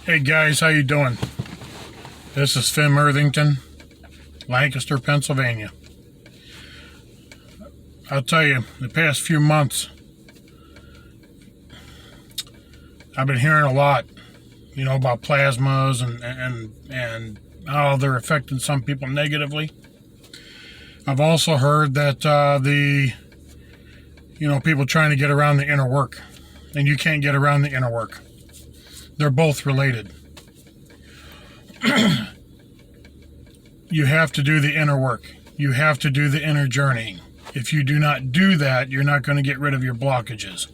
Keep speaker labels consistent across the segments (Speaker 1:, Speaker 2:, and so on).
Speaker 1: Hey guys, how you doing? This is Finn Worthington, Lancaster, Pennsylvania. I'll tell you, the past few months, I've been hearing a lot, about plasmas and how they're affecting some people negatively. I've also heard that people trying to get around the inner work, and you can't get around the inner work. They're both related. You have to do the inner work. You have to do the inner journeying. If you do not do that, you're not going to get rid of your blockages.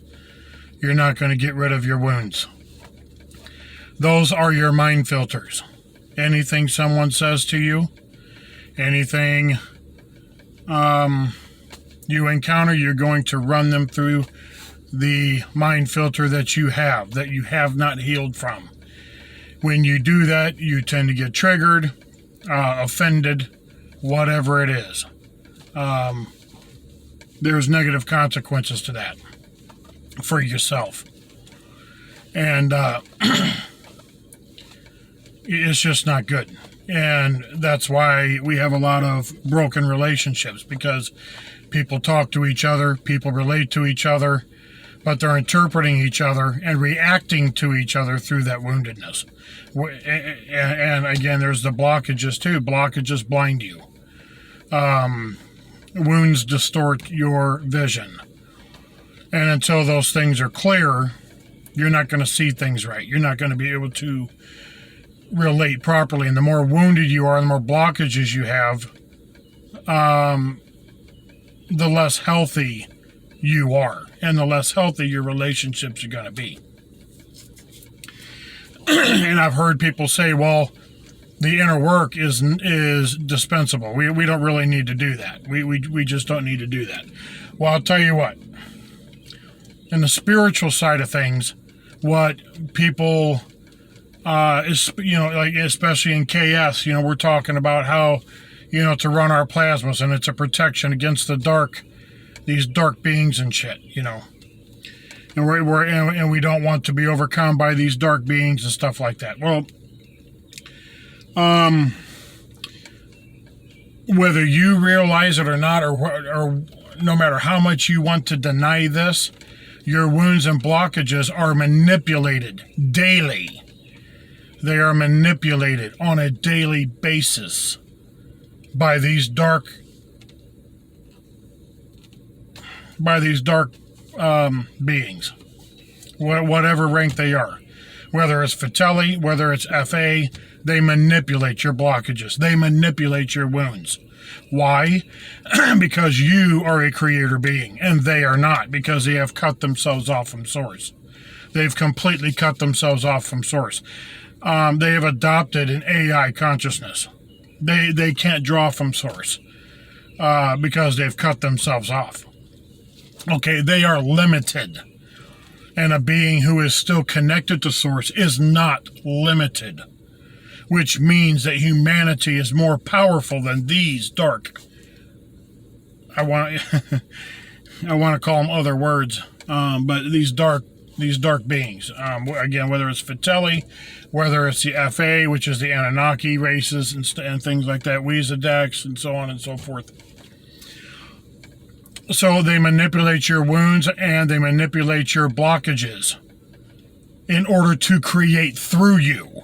Speaker 1: You're not going to get rid of your wounds. Those are your mind filters. Anything someone says to you, anything you encounter, you're going to run them through the mind filter that you have not healed from. When you do that, you tend to get triggered, offended, whatever it is. There's negative consequences to that for yourself. And it's just not good. And that's why we have a lot of broken relationships, because people talk to each other, people relate to each other, but they're interpreting each other and reacting to each other through that woundedness. And again, there's the blockages too. Blockages blind you. Wounds distort your vision. And until those things are clear, you're not going to see things right. You're not going to be able to relate properly. And the more wounded you are, the more blockages you have, the less healthy you are, and the less healthy your relationships are going to be. And I've heard people say, well, the inner work is dispensable. We don't really need to do that. We just don't need to do that. Well, I'll tell you what. In the spiritual side of things, what people, especially in KS, we're talking about how, to run our plasmas, and it's a protection against these dark beings and shit, and we don't want to be overcome by these dark beings and stuff like that. Well, whether you realize it or not, or no matter how much you want to deny this, your wounds and blockages are manipulated daily. They are manipulated on a daily basis by these dark beings, whatever rank they are. Whether it's Fratelli, whether it's FA, they manipulate your blockages. They manipulate your wounds. Why? Because you are a creator being, and they are not, because they have cut themselves off from source. They've completely cut themselves off from source. They have adopted an AI consciousness. They can't draw from source because they've cut themselves off. Okay, they are limited. And a being who is still connected to source is not limited, which means that humanity is more powerful than these dark. I want to call them other words, but these dark beings. Again, whether it's Fratelli, whether it's the FA, which is the Anunnaki races and things like that, Weezadex, and so on and so forth. So they manipulate your wounds and they manipulate your blockages in order to create through you.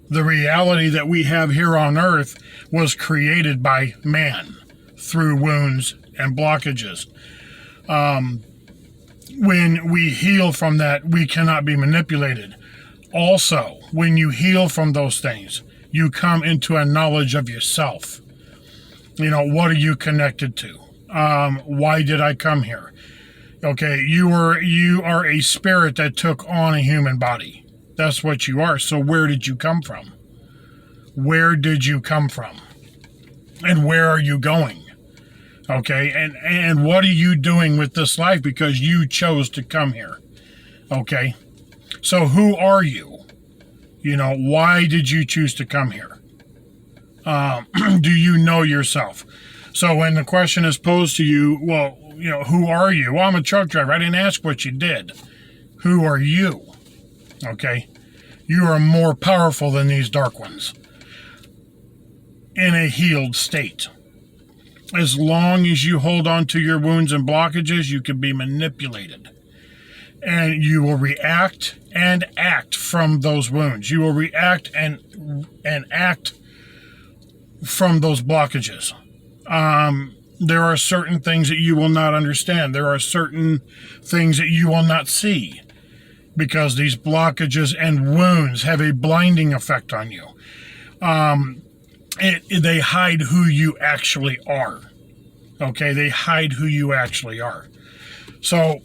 Speaker 1: The reality that we have here on earth was created by man through wounds and blockages. When we heal from that, we cannot be manipulated. Also, when you heal from those things, you come into a knowledge of yourself. What are you connected to? Why did I come here? Okay, you are a spirit that took on a human body. That's what you are. So where did you come from? Where did you come from? And where are you going? Okay, and what are you doing with this life because you chose to come here? Okay, so who are you? Why did you choose to come here? Do you know yourself? So when the question is posed to you, well, who are you? Well, I'm a truck driver. I didn't ask what you did. Who are you? Okay? You are more powerful than these dark ones in a healed state. As long as you hold on to your wounds and blockages, you can be manipulated. And you will react and act from those wounds. You will react and act from those blockages. There are certain things that you will not understand. There are certain things that you will not see, because these blockages and wounds have a blinding effect on you. They hide who you actually are. Okay, they hide who you actually are. So,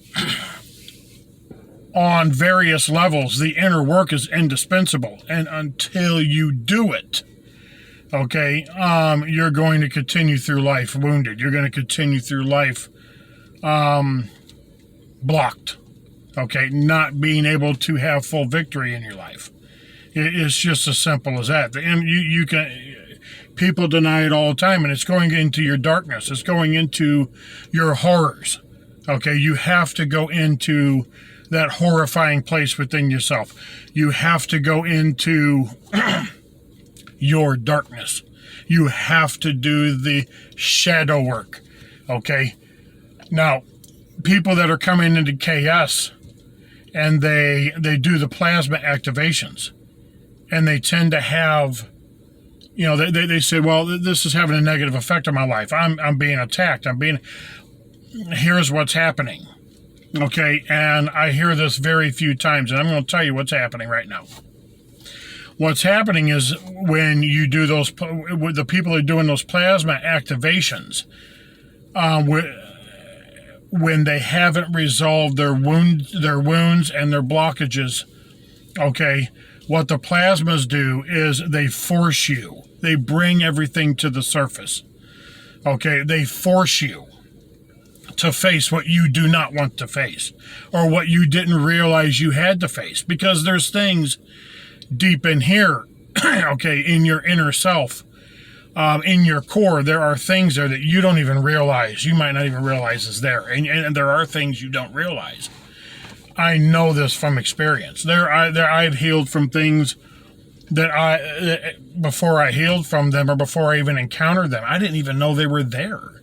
Speaker 1: on various levels, the inner work is indispensable. And until you do it, okay, you're going to continue through life wounded. You're going to continue through life blocked. Okay, not being able to have full victory in your life. It's just as simple as that. And you can. People deny it all the time, and it's going into your darkness. It's going into your horrors. Okay, you have to go into that horrifying place within yourself. You have to go into your darkness. You have to do the shadow work. Okay, now people that are coming into KS and they do the plasma activations, and they tend to have, you know, they say, well, this is having a negative effect on my life. I'm being attacked. Here's what's happening. Okay, and I hear this very few times, and I'm going to tell you what's happening right now. What's happening is when you do those, with the people who are doing those plasma activations, when they haven't resolved their wounds and their blockages, okay, what the plasmas do is they force you. They bring everything to the surface. Okay, they force you to face what you do not want to face, or what you didn't realize you had to face, because there's things deep in here, okay, in your inner self, in your core, there are things there that you don't even realize. You might not even realize is there, and there are things you don't realize. I know this from experience. I've healed from things that before I healed from them, or before I even encountered them, I didn't even know they were there.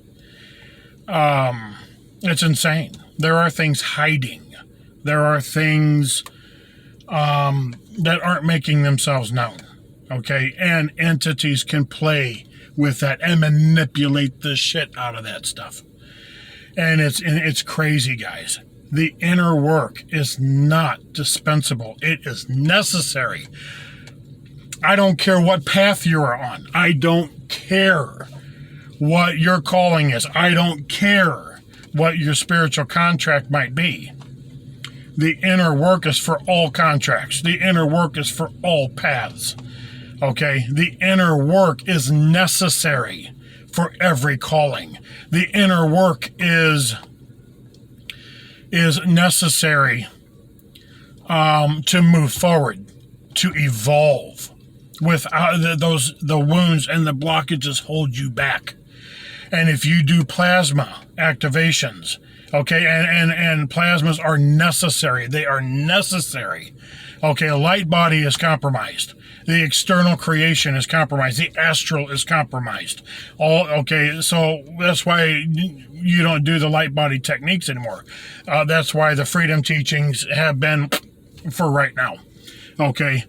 Speaker 1: It's insane. There are things hiding. There are things that aren't making themselves known. Okay, and entities can play with that and manipulate the shit out of that stuff. And it's crazy, guys. The inner work is not dispensable. It is necessary. I don't care what path you are on. I don't care what your calling is. I don't care what your spiritual contract might be. The inner work is for all contracts. The inner work is for all paths. Okay? The inner work is necessary for every calling. The inner work is necessary to move forward, to evolve. Without the wounds and the blockages hold you back. And if you do plasma activations, okay, and plasmas are necessary. They are necessary. Okay, a light body is compromised. The external creation is compromised. The astral is compromised. Okay, so that's why you don't do the light body techniques anymore. That's why the freedom teachings have been for right now. Okay,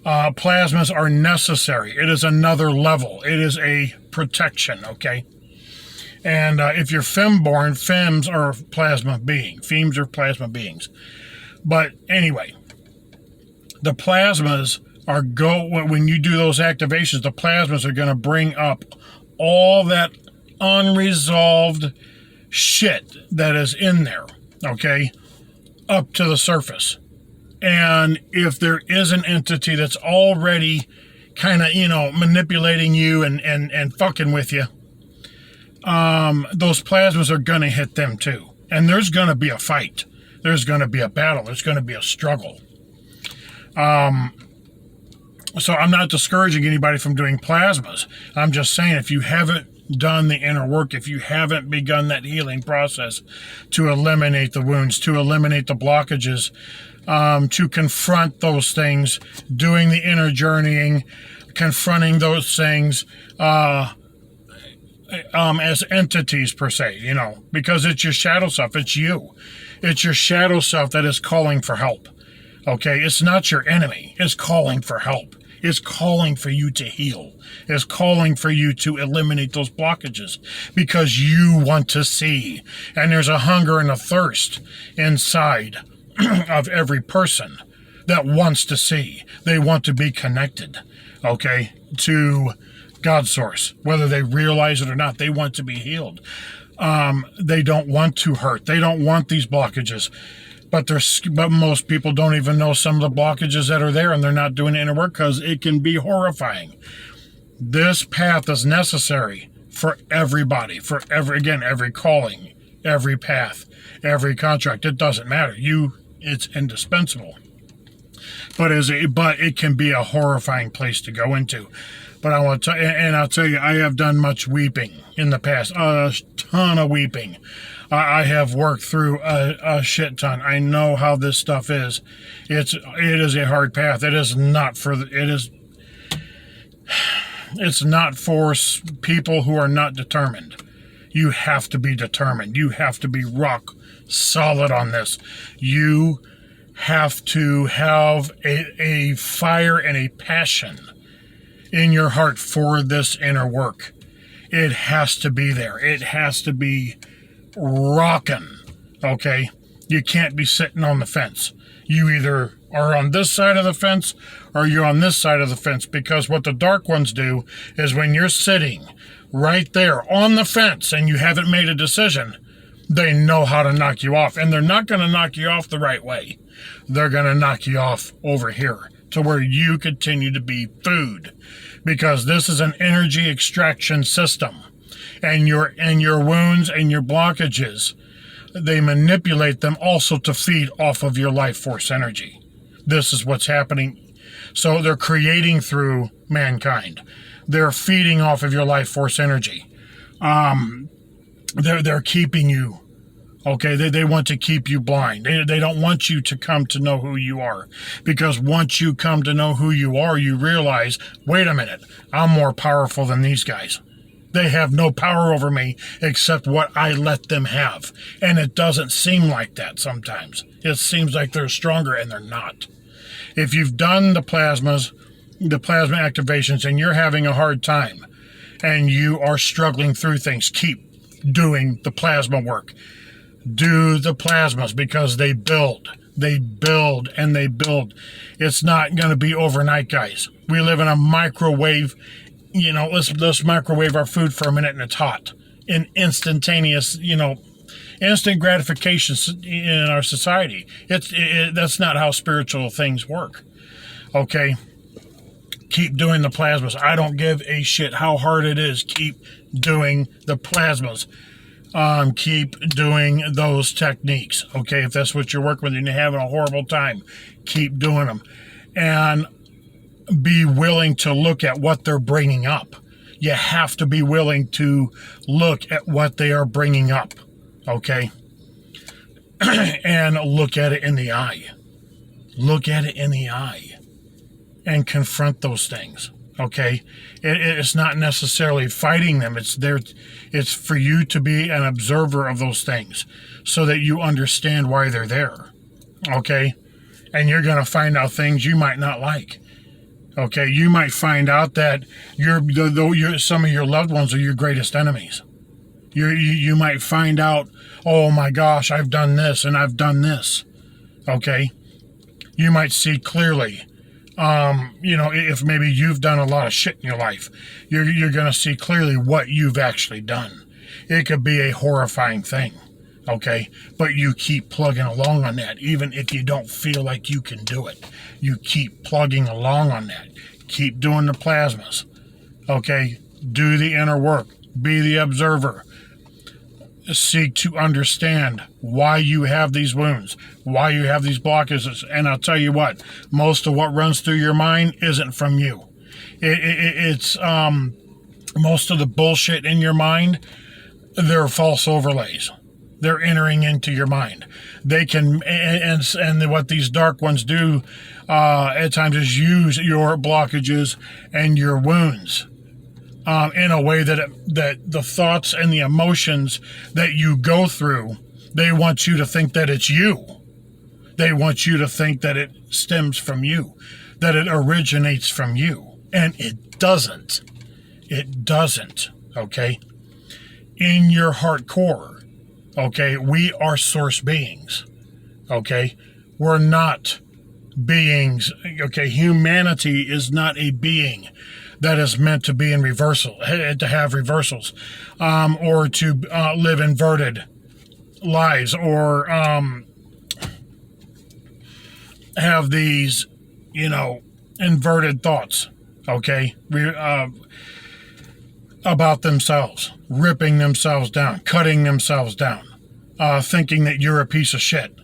Speaker 1: plasmas are necessary. It is another level. It is a protection, okay? And if you're fem-born, femmes are plasma beings. Femmes are plasma beings. But anyway, the plasmas when you do those activations, the plasmas are going to bring up all that unresolved shit that is in there, okay, up to the surface. And if there is an entity that's already kind of, manipulating you and fucking with you, those plasmas are going to hit them too. And there's going to be a fight. There's going to be a battle. There's going to be a struggle. So I'm not discouraging anybody from doing plasmas. I'm just saying, if you haven't done the inner work, if you haven't begun that healing process to eliminate the wounds, to eliminate the blockages, to confront those things, doing the inner journeying, confronting those things as entities per se, because it's your shadow self. It's you. It's your shadow self that is calling for help. Okay, it's not your enemy. It's calling for help. It's calling for you to heal. It's calling for you to eliminate those blockages because you want to see. And there's a hunger and a thirst inside of every person that wants to see. They want to be connected, okay, to God's source. Whether they realize it or not, they want to be healed. They don't want to hurt. They don't want these blockages. But most people don't even know some of the blockages that are there, and they're not doing inner work because it can be horrifying. This path is necessary for everybody, for every calling, every path, every contract. It doesn't matter. It's indispensable. But it can be a horrifying place to go into. But I want to, and I'll tell you, I have done much weeping in the past, a ton of weeping. I have worked through a shit ton. I know how this stuff is. It is a hard path. It's not for people who are not determined. You have to be determined. You have to be rock solid on this. You have to have a fire and a passion in your heart for this inner work. It has to be there. It has to be rocking, okay? You can't be sitting on the fence. You either are on this side of the fence or you're on this side of the fence, because what the dark ones do is when you're sitting right there on the fence and you haven't made a decision, they know how to knock you off. And they're not going to knock you off the right way. They're going to knock you off over here to where you continue to be food, because this is an energy extraction system. And your wounds and your blockages, they manipulate them also to feed off of your life force energy. This is what's happening. So they're creating through mankind. They're feeding off of your life force energy. They're keeping you. Okay, they want to keep you blind. They don't want you to come to know who you are. Because once you come to know who you are, you realize, wait a minute, I'm more powerful than these guys. They have no power over me except what I let them have. And it doesn't seem like that sometimes. It seems like they're stronger, and they're not. If you've done the plasma activations, and you're having a hard time, and you are struggling through things, keep doing the plasma work. Do the plasmas, because they build, and they build. It's not going to be overnight, guys. We live in a microwave. Let's microwave our food for a minute and it's hot. In instantaneous, instant gratification in our society. That's not how spiritual things work. Okay? Keep doing the plasmas. I don't give a shit how hard it is. Keep doing the plasmas. Keep doing those techniques. Okay? If that's what you're working with and you're having a horrible time, keep doing them. And be willing to look at what they're bringing up. You have to be willing to look at what they are bringing up, okay? And look at it in the eye. Look at it in the eye and confront those things, okay? It's not necessarily fighting them. It's for you to be an observer of those things so that you understand why they're there, okay? And you're going to find out things you might not like. Okay, you might find out that some of your loved ones are your greatest enemies. You might find out, oh my gosh, I've done this and I've done this. Okay, you might see clearly. If maybe you've done a lot of shit in your life, you're going to see clearly what you've actually done. It could be a horrifying thing. Okay, but you keep plugging along on that, even if you don't feel like you can do it. You keep plugging along on that. Keep doing the plasmas. Okay, do the inner work. Be the observer. Seek to understand why you have these wounds, why you have these blockages. And I'll tell you what, most of what runs through your mind isn't from you. It's most of the bullshit in your mind, they're false overlays. They're entering into your mind. They can, and what these dark ones do at times is use your blockages and your wounds in a way that the thoughts and the emotions that you go through, they want you to think that it's you. They want you to think that it stems from you, that it originates from you. And it doesn't. It doesn't, okay? In your heart core, okay, we are source beings, okay? We're not beings, okay? Humanity is not a being that is meant to be in reversal, to have reversals, or to live inverted lives, or have these, inverted thoughts, okay? About themselves, ripping themselves down, cutting themselves down, thinking that you're a piece of shit.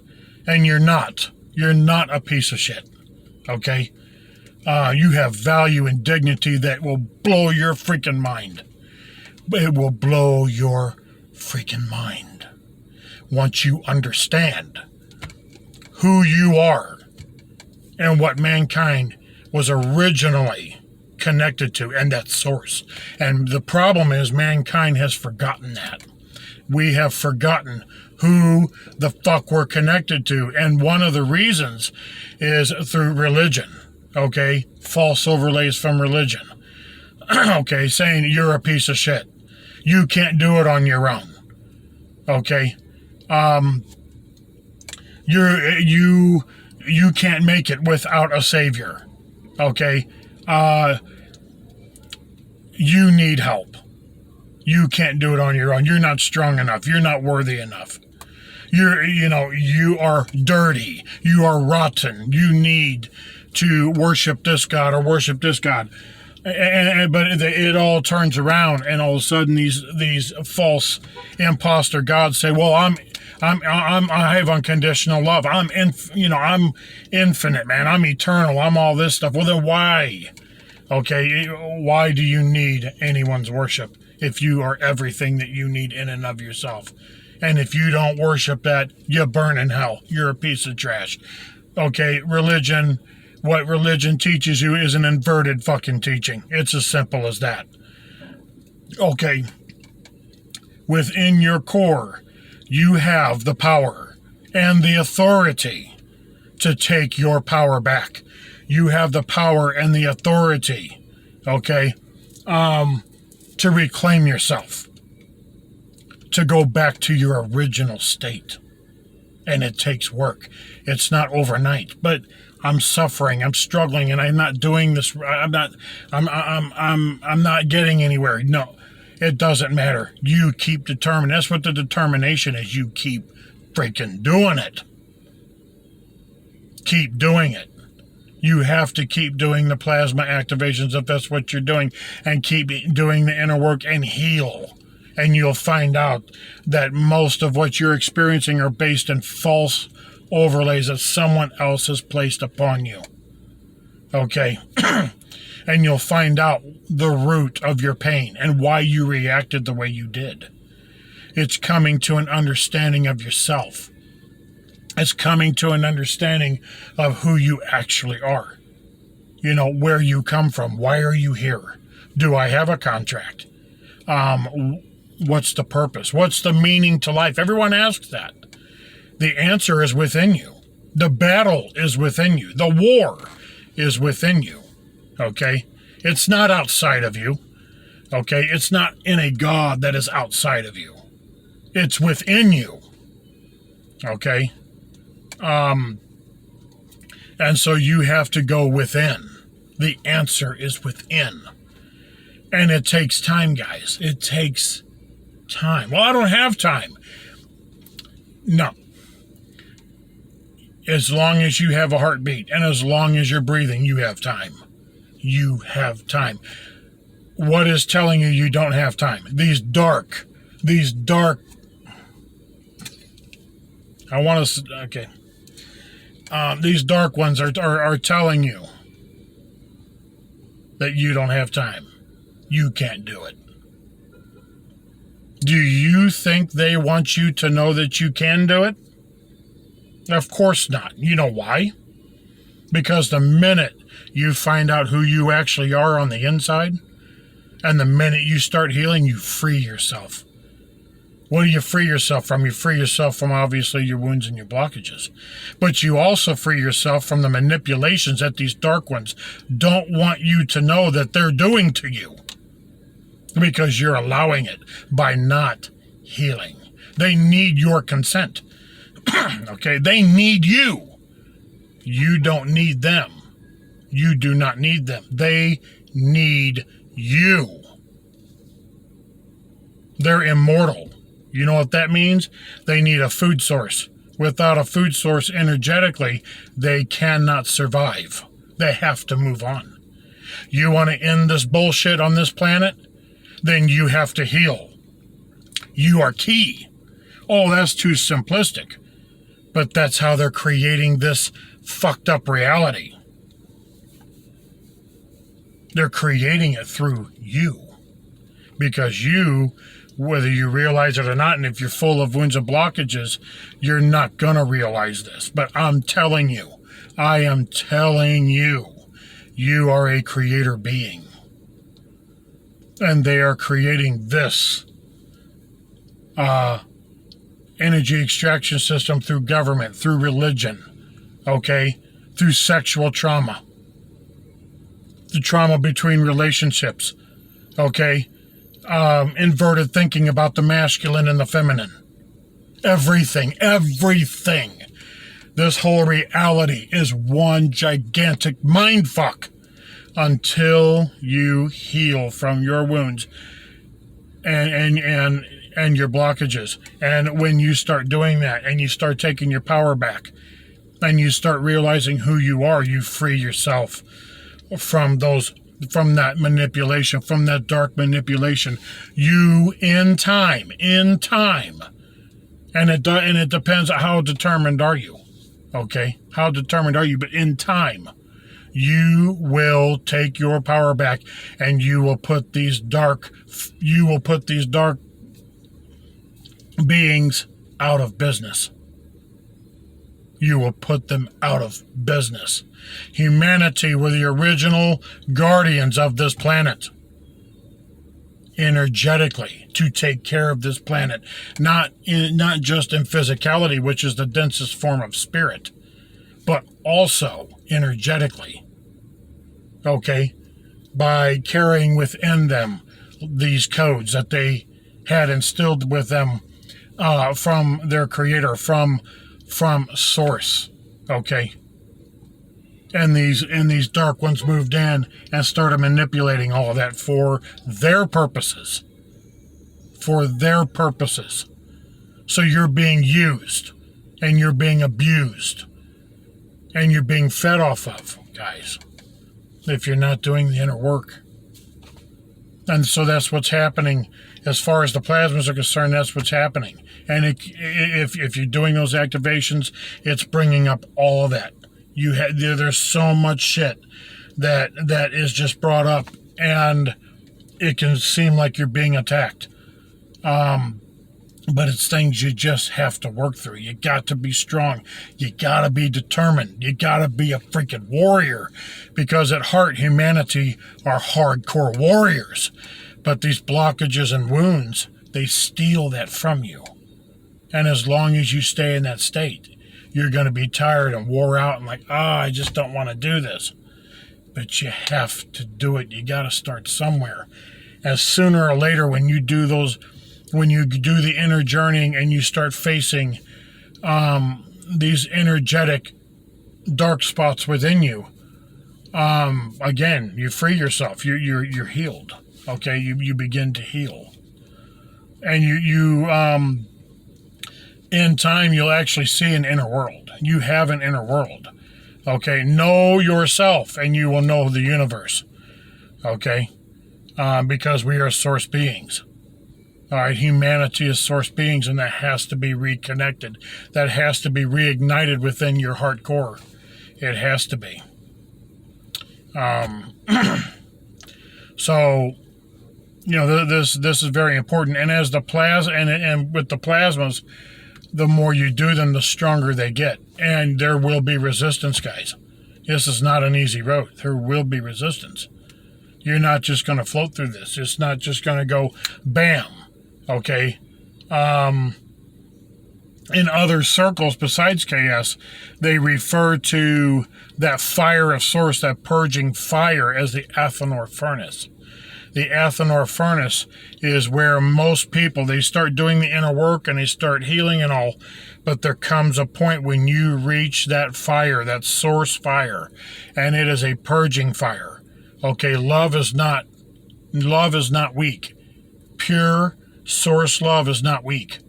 Speaker 1: And you're not. You're not a piece of shit, okay? You have value and dignity that will blow your freaking mind. It will blow your freaking mind once you understand who you are and what mankind was originally connected to, and that source. And the problem is mankind has forgotten that. We have forgotten who the fuck we're connected to. And one of the reasons is through religion, okay? False overlays from religion, okay? Saying you're a piece of shit. You can't do it on your own, okay? You can't make it without a savior, okay? You need help. You can't do it on your own. You're not strong enough. You're not worthy enough. You are dirty. You are rotten. You need to worship this God or worship this God. But it all turns around, and all of a sudden these false imposter gods say, "Well, I have unconditional love. I'm infinite, man. I'm eternal. I'm all this stuff." Well, then why? Okay, why do you need anyone's worship if you are everything that you need in and of yourself? And if you don't worship that, you burn in hell. You're a piece of trash. Okay, religion, what religion teaches you is an inverted fucking teaching. It's as simple as that. Okay, within your core, you have the power and the authority to take your power back. You have the power and the authority, okay, to reclaim yourself, to go back to your original state. And it takes work. It's not overnight, but I'm suffering, I'm struggling, and I'm not doing this. I'm not getting anywhere. No, it doesn't matter. You keep determined. That's what the determination is. You keep freaking doing it. Keep doing it. You have to keep doing the plasma activations if that's what you're doing, and keep doing the inner work and heal. And you'll find out that most of what you're experiencing are based in false overlays that someone else has placed upon you. Okay? And you'll find out the root of your pain and why you reacted the way you did. It's coming to an understanding of yourself. It's coming to an understanding of who you actually are. Where you come from. Why are you here? Do I have a contract? What's the purpose? What's the meaning to life? Everyone asks that. The answer is within you. The battle is within you. The war is within you. Okay? It's not outside of you. Okay? It's not in a God that is outside of you. It's within you. Okay? And so you have to go within. The answer is within. And it takes time, guys. It takes time. Well, I don't have time. No. As long as you have a heartbeat and as long as you're breathing, you have time. You have time. What is telling you you don't have time? These dark, I want to, okay. These dark ones are telling you that you don't have time. You can't do it. Do you think they want you to know that you can do it? Of course not. You know why? Because the minute you find out who you actually are on the inside, and the minute you start healing, you free yourself. What do you free yourself from? You free yourself from, obviously, your wounds and your blockages. But you also free yourself from the manipulations that these dark ones don't want you to know that they're doing to you. Because you're allowing it by not healing. They need your consent. Okay? They need you. You don't need them. You do not need them. They need you. They're immortal. You know what that means? They need a food source. Without a food source energetically, they cannot survive. They have to move on. You want to end this bullshit on this planet? Then you have to heal. You are key. Oh, that's too simplistic. But that's how they're creating this fucked up reality. They're creating it through you. Because you, whether you realize it or not, and if you're full of wounds and blockages, you're not going to realize this. But I'm telling you, I am telling you, you are a creator being. And they are creating this energy extraction system through government, through religion, okay, through sexual trauma, the trauma between relationships, okay, inverted thinking about the masculine and the feminine, everything. This whole reality is one gigantic mind fuck until you heal from your wounds and your blockages. And when you start doing that and you start taking your power back and you start realizing who you are, you free yourself from that manipulation, from that dark manipulation. You in time, and it depends on how determined are you, okay? How determined are you? But in time, you will take your power back, and you will put these dark beings out of business. You will put them out of business. Humanity were the original guardians of this planet. Energetically, to take care of this planet. Not just in physicality, which is the densest form of spirit, but also energetically. Okay? By carrying within them these codes that they had instilled with them from their creator, from source. Okay? And these dark ones moved in and started manipulating all of that for their purposes. For their purposes. So you're being used, and you're being abused, and you're being fed off of, guys, if you're not doing the inner work. And so that's what's happening. As far as the plasmas are concerned, that's what's happening. And if you're doing those activations, it's bringing up all of that. There's so much shit that is just brought up, and it can seem like you're being attacked. But it's things you just have to work through. You got to be strong. You got to be determined. You got to be a freaking warrior, because at heart, humanity are hardcore warriors. But these blockages and wounds, they steal that from you. And as long as you stay in that state, you're going to be tired and wore out and like, I just don't want to do this. But you have to do it. You got to start somewhere. As sooner or later, when you do the inner journeying and you start facing these energetic dark spots within you, again, you free yourself. You're healed. Okay, you begin to heal, and you in time, you'll actually see an inner world. You have an inner world. Okay, know yourself and you will know the universe. Okay, because we are source beings. All right, humanity is source beings, and that has to be reconnected. That has to be reignited within your heart core. It has to be. So, this is very important. And as the and with the plasmas, the more you do them, the stronger they get. And there will be resistance, guys. This is not an easy road. There will be resistance. You're not just going to float through this. It's not just going to go bam. Okay. In other circles besides KS, they refer to that fire of source, that purging fire, as the Athanor furnace. The Athanor furnace is where most people, they start doing the inner work and they start healing and all, but there comes a point when you reach that fire, that source fire, and it is a purging fire. Okay, love is not weak. Pure source love is not weak.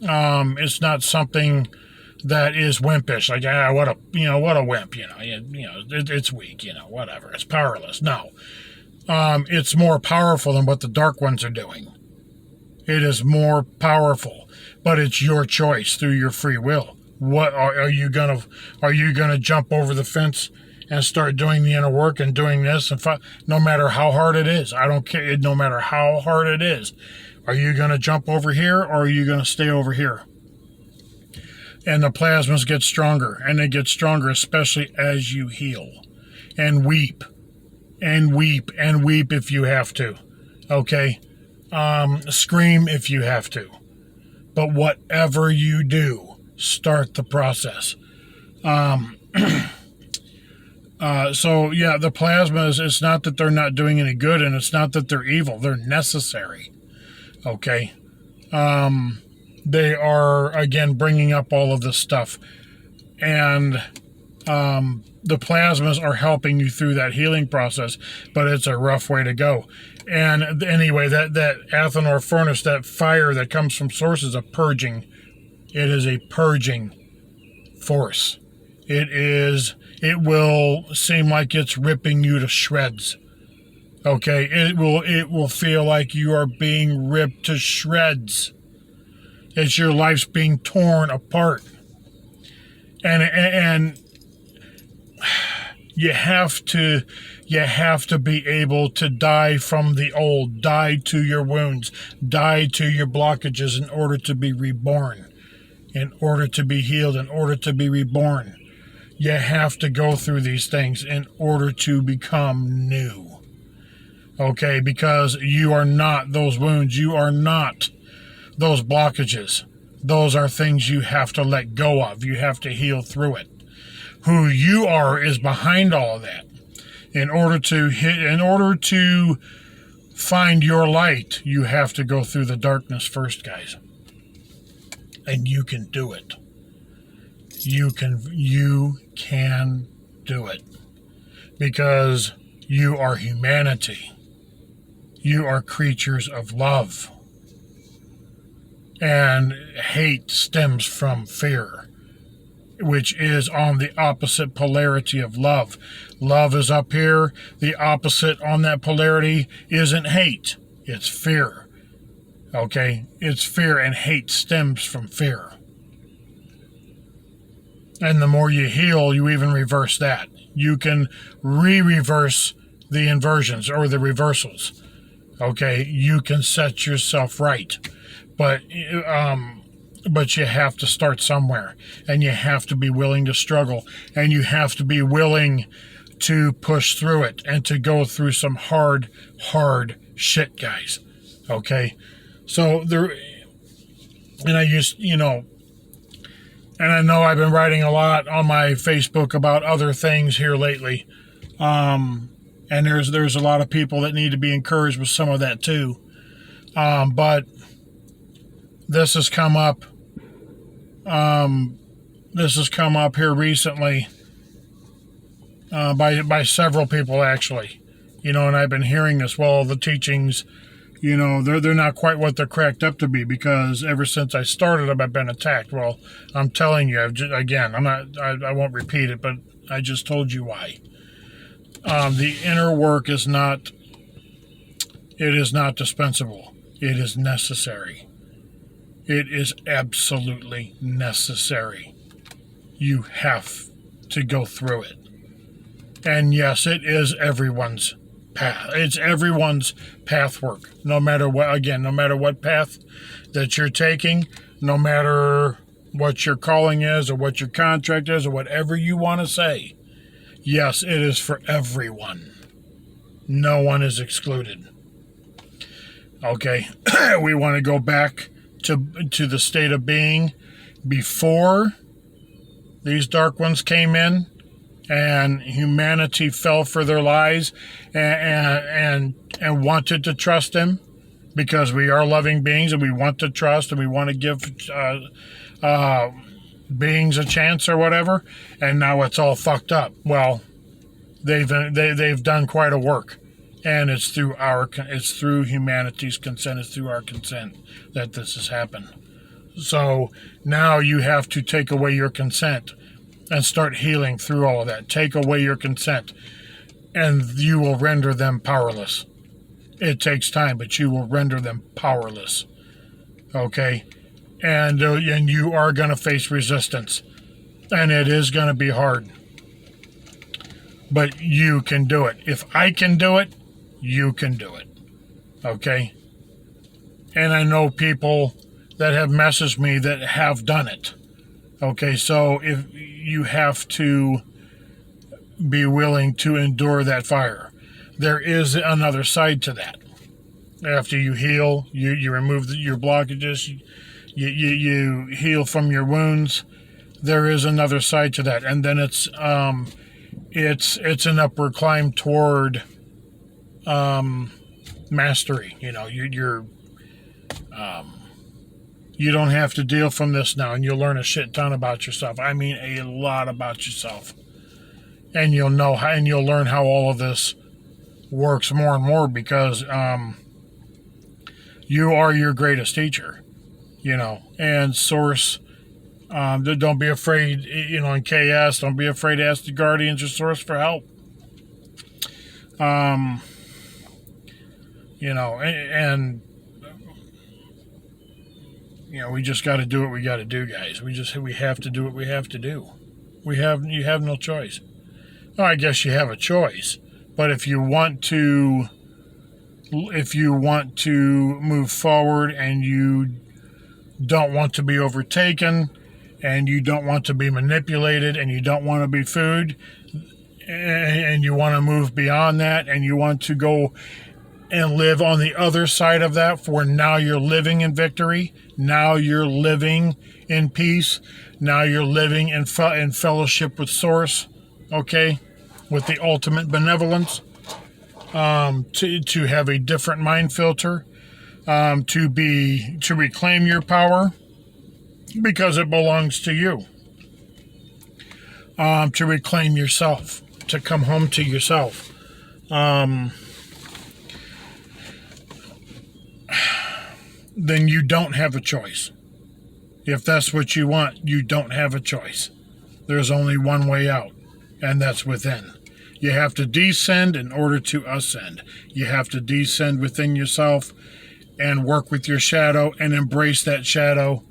Speaker 1: It's not something that is wimpish, like what a wimp, it's weak, whatever, it's powerless. No. It's more powerful than what the dark ones are doing. It is more powerful, but it's your choice through your free will. What are you gonna jump over the fence and start doing the inner work and doing this and no matter how hard it is? I don't care. No matter how hard it is, are you gonna jump over here or are you gonna stay over here? And the plasmas get stronger, and they get stronger, especially as you heal and weep. And weep and weep if you have to, okay? Scream if you have to. But whatever you do, start the process. So, yeah, the plasmas, it's not that they're not doing any good, and it's not that they're evil. They're necessary, okay? They are, again, bringing up all of this stuff. And the plasmas are helping you through that healing process, but it's a rough way to go. And anyway, that Athanor furnace, that fire that comes from source, is a purging. It is a purging force. It will seem like it's ripping you to shreds. Okay, it will feel like you are being ripped to shreds. It's your life's being torn apart. And you have to be able to die from the old, die to your wounds, die to your blockages in order to be reborn, in order to be healed, in order to be reborn. You have to go through these things in order to become new. Okay, because you are not those wounds, you are not those blockages. Those are things you have to let go of. You have to heal through it. Who you are is behind all of that. In order to find your light, you have to go through the darkness first, guys. And you can do it. You can do it. Because you are humanity. You are creatures of love. And hate stems from fear, which is on the opposite polarity of love. Love is up here. The opposite on that polarity isn't hate. It's fear. Okay? It's fear, and hate stems from fear. And the more you heal, you even reverse that. You can reverse the inversions or the reversals. Okay? You can set yourself right. But you have to start somewhere, and you have to be willing to struggle, and you have to be willing to push through it and to go through some hard shit, guys. Okay? So and I know I've been writing a lot on my Facebook about other things here lately. And there's a lot of people that need to be encouraged with some of that too. But this has come up. This has come up here recently by several people, actually. And I've been hearing this. Well, the teachings, they're not quite what they're cracked up to be, because ever since I started them, I've been attacked. Well, I'm telling you, I won't repeat it, but I just told you why. The inner work is not dispensable. It is necessary. It is absolutely necessary. You have to go through it. And yes, it is everyone's path. It's everyone's path work. No matter what, again, no matter what path that you're taking, no matter what your calling is or what your contract is or whatever you want to say. Yes, it is for everyone. No one is excluded. Okay, we want to go back to the state of being before these dark ones came in and humanity fell for their lies and wanted to trust him, because we are loving beings and we want to trust and we want to give beings a chance or whatever, and now it's all fucked up. Well, they've done quite a work, and it's through humanity's consent, it's through our consent that this has happened. So now you have to take away your consent and start healing through all of that. Take away your consent, and you will render them powerless. It takes time, but you will render them powerless. Okay? And you are going to face resistance. And it is going to be hard. But you can do it. If I can do it, you can do it. Okay? And I know people that have messaged me that have done it. Okay, so if you have to be willing to endure that fire. There is another side to that. After you heal, you remove your blockages, you heal from your wounds. There is another side to that, and then it's an upward climb toward mastery. You know, you don't have to deal from this now, and you'll learn a shit ton about yourself. I mean, a lot about yourself, and you'll know how, and you'll learn how all of this works more and more, because you are your greatest teacher, you know. And Source, don't be afraid, you know, in KS, don't be afraid to ask the Guardians or Source for help. You know, and you know, we just got to do what we got to do, guys. We have to do what we have to do. You have no choice. Well, I guess you have a choice, but if you want to move forward and you don't want to be overtaken and you don't want to be manipulated and you don't want to be food and you want to move beyond that and you want to go and live on the other side of that, for now you're living in victory, now you're living in peace, now you're living in fellowship with Source, okay, with the ultimate benevolence, to have a different mind filter, to reclaim your power because it belongs to you, to reclaim yourself, to come home to yourself. Then you don't have a choice. If that's what you want, you don't have a choice. There's only one way out, and that's within. You have to descend in order to ascend. You have to descend within yourself and work with your shadow and embrace that shadow